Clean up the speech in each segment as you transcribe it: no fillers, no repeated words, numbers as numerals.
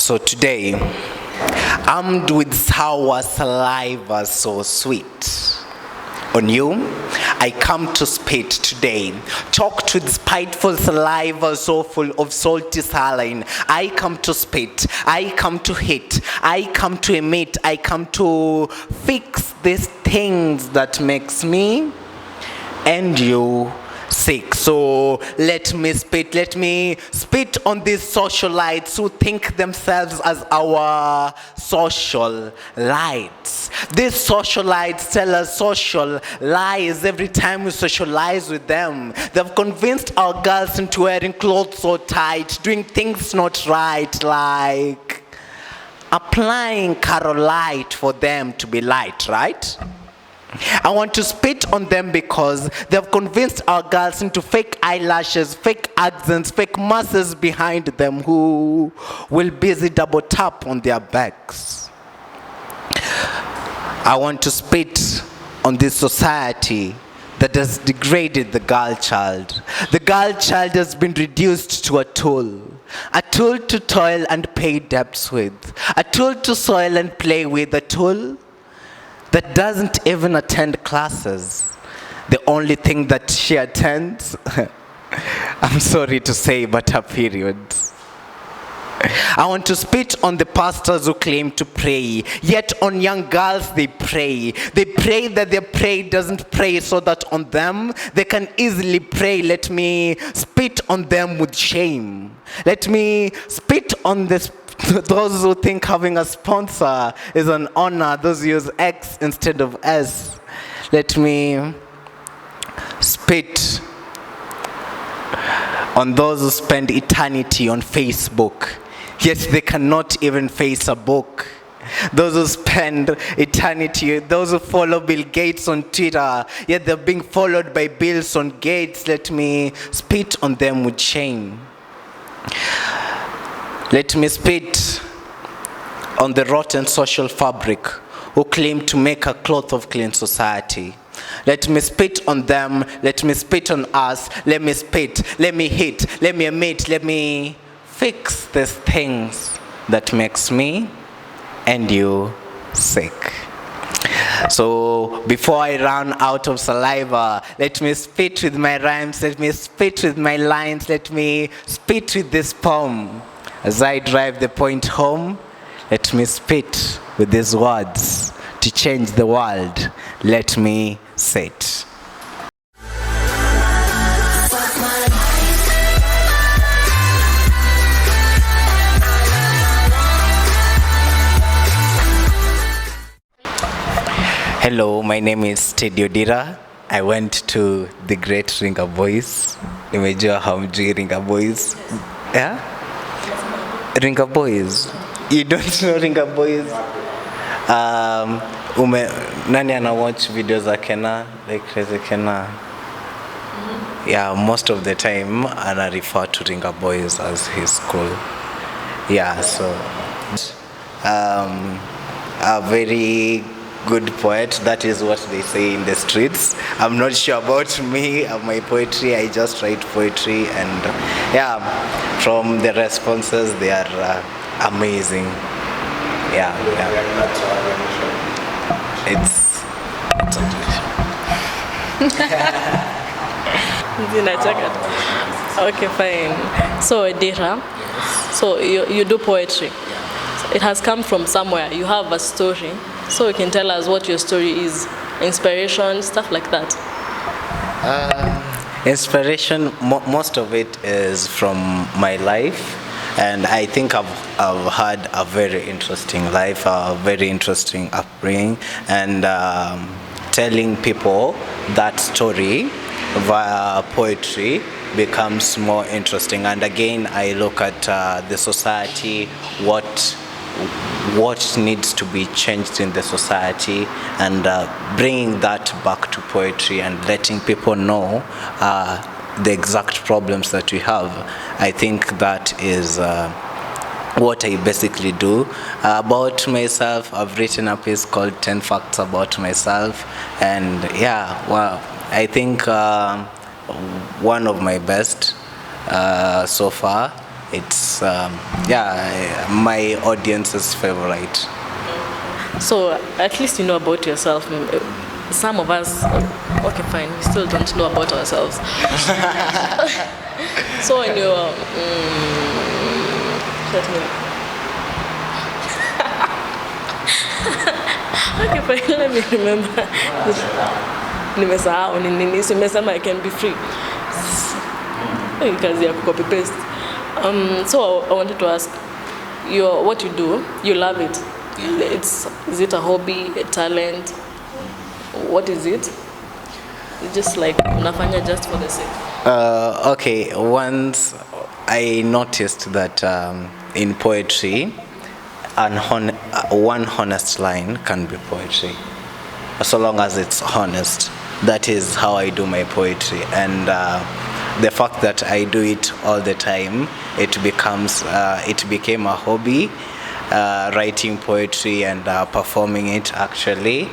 So today, armed with sour saliva so sweet, on you, I come to spit today, choked with spiteful saliva so full of salty saline. I come to spit, I come to hit, I come to emit, I come to fix these things that makes me and you sick. So let me spit on these socialites who think themselves as our social lights. These socialites tell us social lies every time we socialize with them. They've convinced our girls into wearing clothes so tight, doing things not right, like applying Carolite for them to be light, right? I want to spit on them because they've convinced our girls into fake eyelashes, fake accents, fake muscles behind them who will busy double tap on their backs. I want to spit on this society that has degraded the girl child. The girl child has been reduced to a tool to toil and pay debts with, a tool to soil and play with, a tool that doesn't even attend classes. The only thing that she attends, I'm sorry to say, but her periods. I want to spit on the pastors who claim to pray, yet on young girls they pray. They pray that their prayer doesn't pray so that on them they can easily pray. Let me spit on them with shame. Let me spit on this. Those who think having a sponsor is an honor, those who use X instead of S. Let me spit on those who spend eternity on Facebook, yet they cannot even face a book. Those who spend eternity, those who follow Bill Gates on Twitter, yet they're being followed by Bills on Gates. Let me spit on them with shame. Let me spit on the rotten social fabric who claim to make a cloth of clean society. Let me spit on them, let me spit on us, let me spit, let me hit, let me emit, let me fix these things that makes me and you sick. So before I run out of saliva, let me spit with my rhymes, let me spit with my lines, let me spit with this poem. As I drive the point home, let me spit with these words to change the world. Let me sit. Hello, my name is Odira. I went to the great Ringa Boys. Nimejua hamjui Ringa Boys. Yeah? Ringa Boys. You don't know Ringa Boys? Nani ana watch videos za Kena, like Crazy Kena? Yeah, most of the time ana refer to Ringa Boys as his school. Yeah, so a very good poet, that is what they say in the streets. I'm not sure about me and my poetry, I just write poetry, and yeah, from the responses they are amazing. Yeah. It's okay, fine. So Odira, so you do poetry. It has come from somewhere. You have a story. So you can tell us what your story is, inspiration, stuff like that. Inspiration, most of it is from my life, and I think I've had a very interesting life, a very interesting upbringing, and telling people that story via poetry becomes more interesting. And again, I look at the society, what needs to be changed in the society, and bringing that back to poetry and letting people know the exact problems that we have. I think that is what I basically do. About myself, I've written a piece called 10 Facts About Myself, and yeah, well, I think one of my best so far it's my audience's favorite. So at least you know about yourself. Some of us, okay, fine, we still don't know about ourselves. So when you're, let me. Okay, fine, let me remember. Nimesahau ni nini, so nimesema I can be free. Kazi ya copy paste. So I wanted to ask, what you do, you love it. Is it a hobby, a talent? What is it? It's just like unafanya just for the sake. Okay, once I noticed that in poetry, one honest line can be poetry, so long as it's honest. That is how I do my poetry, and the fact that I do it all the time, it became a hobby. Writing poetry and performing it actually.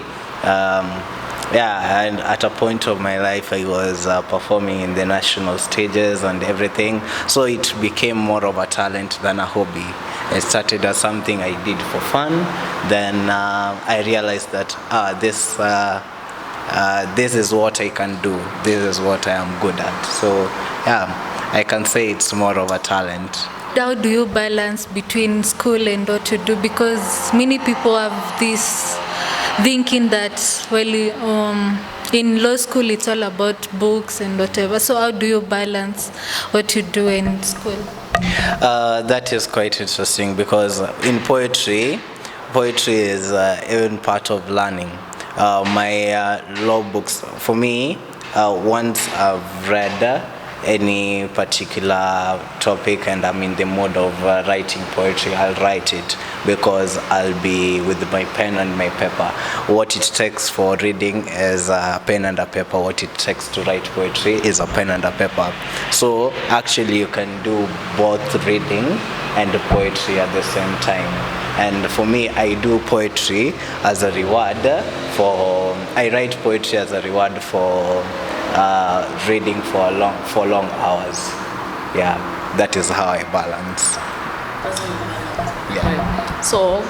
And at a point of my life I was performing in the national stages and everything, so it became more of a talent than a hobby. It started as something I did for fun, then I realized that this is what I can do, this is what I am good at. So I can say it's more of a talent. How do you balance between school and what to do? Because many people have this thinking that, in law school it's all about books and whatever. So how do you balance what you do in school? That is quite interesting, because in poetry is even part of learning. My law books, for me, once I've read any particular topic and I'm in the mode of writing poetry, I'll write it, because I'll be with my pen and my paper. What it takes for reading is a pen and a paper. What it takes to write poetry is a pen and a paper. So actually you can do both reading and poetry at the same time. And for me, I do poetry as a reward I write poetry as a reward for reading for long hours. Yeah, that is how I balance. Yeah. So,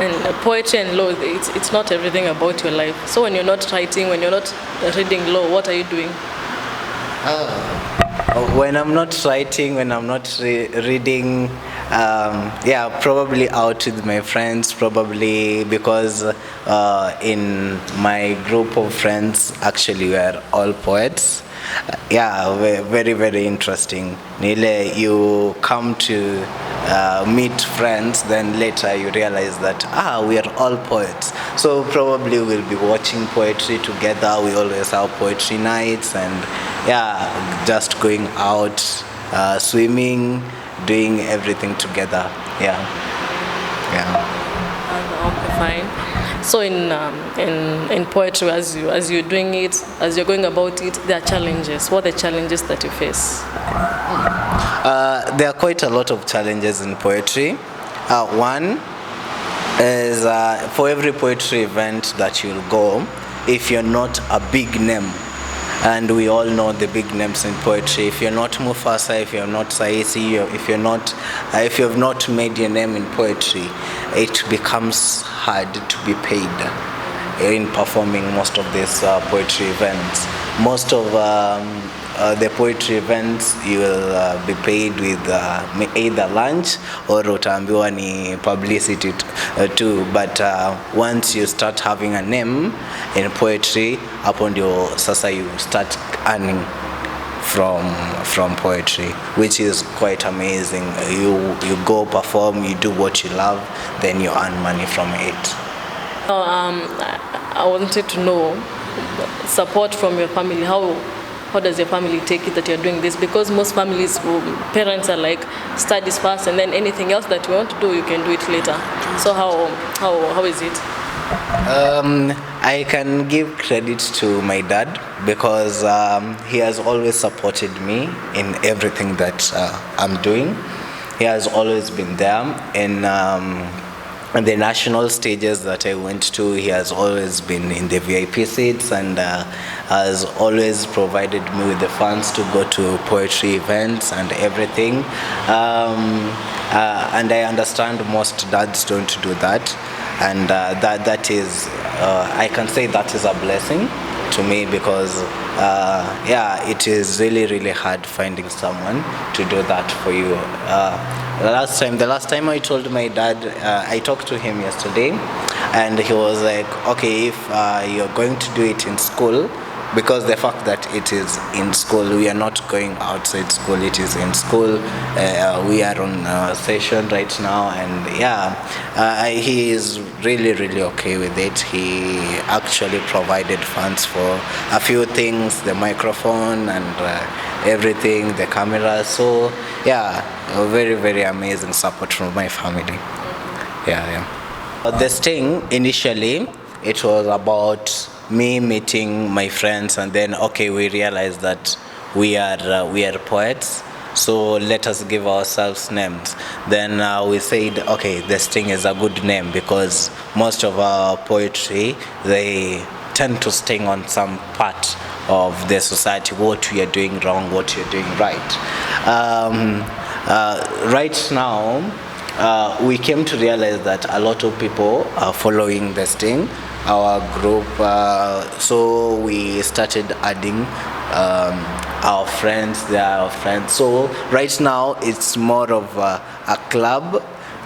in poetry and law, it's not everything about your life. So when you're not writing, when you're not reading law, what are you doing? When I'm not writing, when I'm not reading, probably out with my friends, probably, because in my group of friends, actually we're all poets. Very, very interesting. Nile, you come to meet friends, then later you realize that we are all poets. So probably we'll be watching poetry together. We always have poetry nights, and just going out, swimming, doing everything together. Okay, fine. So in poetry, as you're doing it, as you're going about it, there are challenges. What are the challenges that you face? There are quite a lot of challenges in poetry. One is for every poetry event that you'll go, if you're not a big name, and we all know the big names in poetry, if you're not Mufasa, if you're not Saisi, if you have not made your name in poetry, it becomes hard to be paid in performing most of these poetry events. Most of the poetry events, you will be paid with either lunch or utaambiwa ni publicity too. But once you start having a name in poetry, hapo ndio sasa you start earning from poetry, which is quite amazing. You go perform, you do what you love, then you earn money from it. I wanted to know support from your family. How does your family take it that you're doing this? Because most families, parents are like, studies first, and then anything else that you want to do, you can do it later. So how is it? I can give credit to my dad, because he has always supported me in everything that I'm doing. He has always been there in and the national stages that I went to, he has always been in the VIP seats and has always provided me with the funds to go to poetry events and everything. And I understand most dads don't do that, and that is, I can say that is a blessing to me, because it is really hard finding someone to do that for you. The last time I told my dad, I talked to him yesterday, and he was like, okay, if you're going to do it in school, because the fact that it is in school, we are not going outside school, it is in school. We are on a session right now, and he is really okay with it. He actually provided funds for a few things, the microphone and everything, the camera. So a very amazing support from my family. The sting, initially, it was about me meeting my friends, and then we realized that we are poets, so let us give ourselves names. Then we said, the sting is a good name, because most of our poetry, they tend to sting on some part of the society, what we are doing wrong, what you're doing right. Right now, we came to realize that a lot of people are following the sting, our group, so we started adding our friends. They are our friends. So right now it's more of a club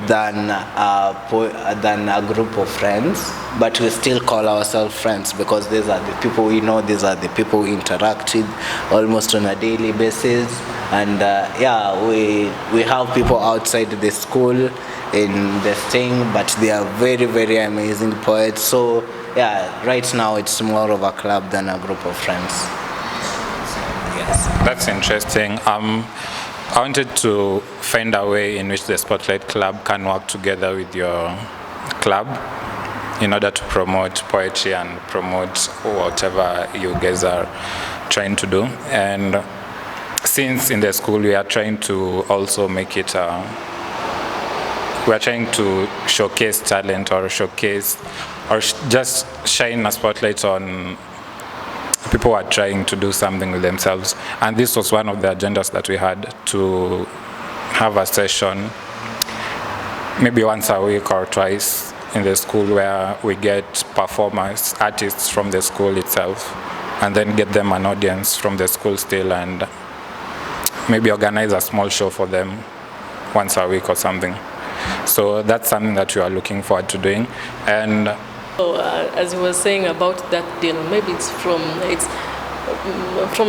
than a group of friends, but we still call ourselves friends, because these are the people we know, these are the people we interact with almost on a daily basis. And we have people outside the school in the thing, but they are very amazing poets. So right now it's more of a club than a group of friends. Yes, that's interesting. I wanted to find a way in which the Spotlight Club can work together with your club in order to promote poetry and promote whatever you guys are trying to do. And since in the school we are trying to also make it we are trying to showcase talent, or just shine a spotlight on people who are trying to do something with themselves. And this was one of the agendas that we had, to have a session maybe once a week or twice in the school, where we get performers, artists from the school itself, and then get them an audience from the school still, and maybe organize a small show for them once a week or something. So that's something that we are looking forward to doing. And as you were saying about that deal, maybe it's from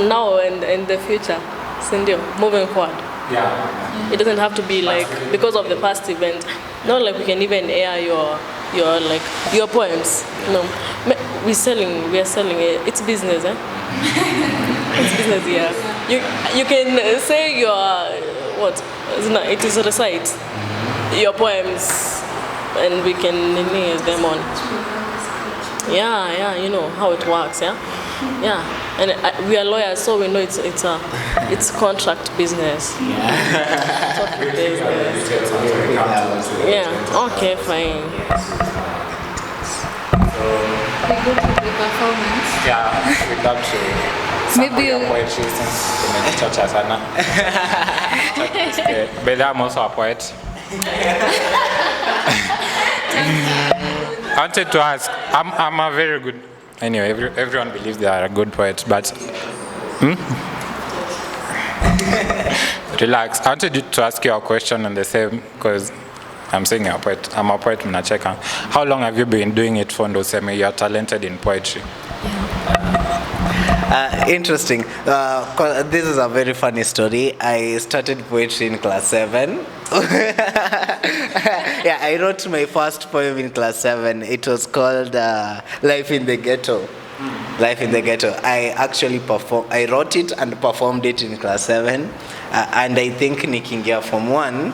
now and in the future, Cindy, moving forward. Yeah. It doesn't have to be like because of the past event. Not like we can even air your poems. No, we are selling it. It's business, eh? It's business, yeah. You can say it is a recite your poems, and we can use them on. Yeah, you know how it works, yeah. And we are lawyers, so we know it's contract business. Contract business. Yeah. Okay, fine. We go to the performance. Yeah, we'd love to. Maybe Poetry since tumejitocha sana. But I'm also a poet. I wanted to ask, I'm a very good, anyway, everyone believes they are a good poet, but relax. I wanted to ask you a question on the same, because I'm saying you're a poet. I'm a poet, mnacheka. How long have you been doing it for, Ndoseme? You are talented in poetry. Interesting. This is a very funny story. I started poetry in class 7. I wrote my first poem in class 7. It was called Life in the Ghetto. Life in the Ghetto. I actually I wrote it and performed it in class 7. And I think nikiingia form 1,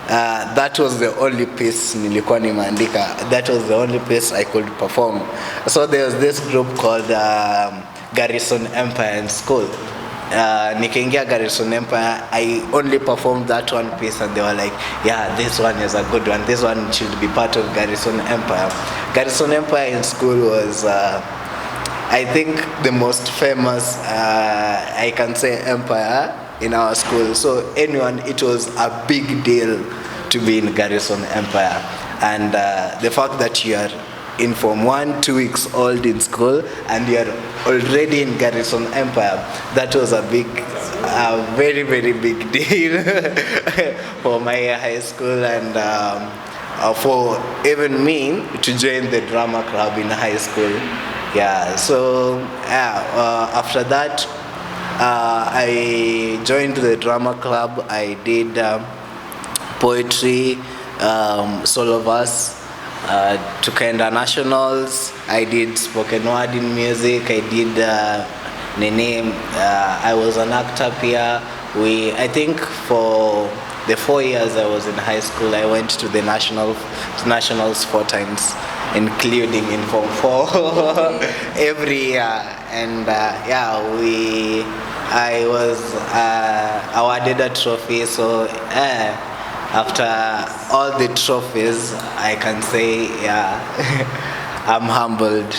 that was the only piece nilikuwa nimeandika. That was the only piece I could perform. So there was this group called Garrison Empire in school. nikaingia Garrison Empire, I only performed that one piece and they were like, yeah, this one is a good one, this one should be part of Garrison Empire. Garrison Empire in school was I think the most famous I can say empire in our school. So it was a big deal to be in Garrison Empire. And the fact that you are in Form 1, 2 weeks old in school, and you are already in Garrison Empire, that was a very, very big deal for my high school and for even me to join the drama club in high school. Yeah, so after that, I joined the drama club. I did poetry, solo verse, tukaenda nationals. I did spoken word in music. I did I was an actor here. I think for the 4 years I was in high school, I went to the nationals 4 times, including in Form 4 every year. And I was awarded a trophy. So after all the trophies, I can say, I'm humbled.